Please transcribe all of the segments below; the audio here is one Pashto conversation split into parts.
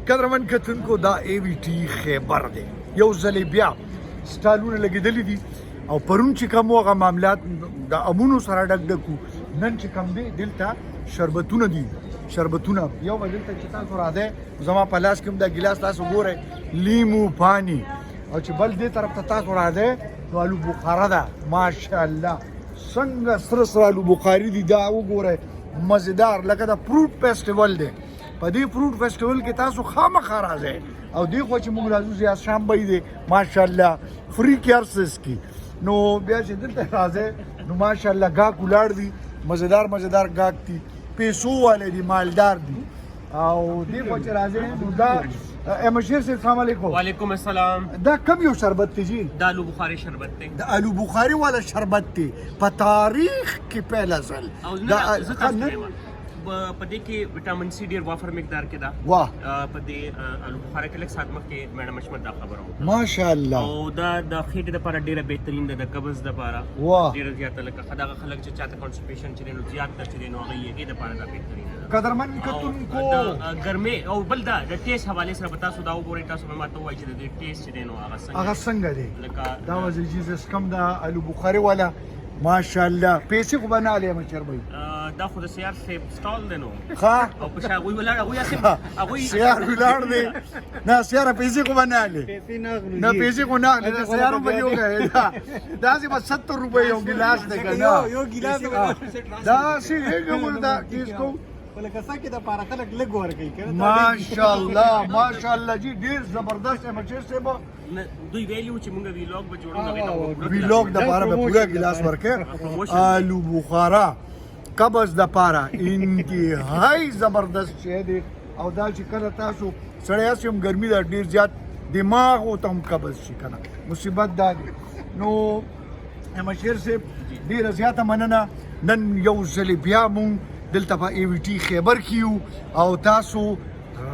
قدرمن کتونکو دا ای وی ټي خیبر دی یو ځل بیا سټالونه لګېدلي دي او پرون چې کوم هغه معاملات د امونو سره ډک نن چې کوم دی دلته شربتونه دي شربتونه یو به دلته چې تاسو راځئ زما په لاس کې دا ګیلاس تاسو ګورئ لیمو پانی او چې بل دې طرف ته تاسو راځئ نو آلو بخاره ده ماشاءالله څنګه سره سره آلو بخاري دي دا وګورئ مزیدار لکه د فروټ فیسټیول دی په دې فروټ فیسټیول کې تاسو خامخا راځئ او دې خوا چې موږ راځو زیات شام به دی ماشاءالله فری کیرسز کې نو بیا چې دلته راځئ نو ماشاءالله ګاک ولاړ دي مزیدار ګاک دي پیسو والے دي مالدار دي او دې خوا چې راځئ نو دا مشیر صاحب السلام علیکم وعلیکم السلام دا کم یو شربت دی جی دا آلو بخاری شربت دی د آلو بخاري والا شربت دی په تاریخ کې پهلا ځل او زه تاسو ته په دې کې وټامین سي ډیر وافر مقدار کې دا واه په دې آلو بخاری کې لږ سات مخکې میډم حشمت دا خبره وکړه ماشاءالله او دا د خېټې لپاره ډیره بهترین ده د قبض لپاره واه ډیره زیاته لکه دغه خلک چې چاته کانسټیپیشن چې نو زیات درته دی نو هغه یې لپاره دا بهترین ده قدرمن کتونکو ګرمي او بل دا د ټیسټ حواله سره به تاسو دا وګورئ تاسو به ماته وایي چې د ټیسټ چې دی نو هغه څنګه دی لکه دا وزیر جیزس کم دا آلو بخاري والا ماشاءالله پیسې خو بنا لې مچر بھائی دا خو د سیار سیب سټال دی نو ښه او په شا غوي ولاړ غوي اسیم سیار ولاړ دی نه سیار پیسې خو بنا لې نه پیسې خو نه نه سیار په یو غه دا چې 70 روپے یو ګلاس دی کنه یو ګلاس دا سی هغه دا کیس کو ولکه سکه د پاره خلک لګ ورکړي ماشاءالله ماشاءالله جی ډیر زبردست ہے مچر سے دوی ویلیو چې مونږ ویلوګ به جوړو ویلوګ د پاره به پورا ګلاس ورکه آلو بخارا قبض د پاره انتهایی زبردست شی دی او دا چې کله تاسو سړی اسیم ګرمي دا ډیر زیات دماغ او تم قبض شي کنه مصیبت دا دی نو مشیر صاحب ډیر زیاته مننه نن یو ځل بیا مونږ دلته په ای وی ټي خیبر کیو او تاسو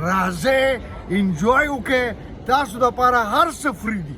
راځئ انجوای وکړئ تاسو د پاره هر څه فری دي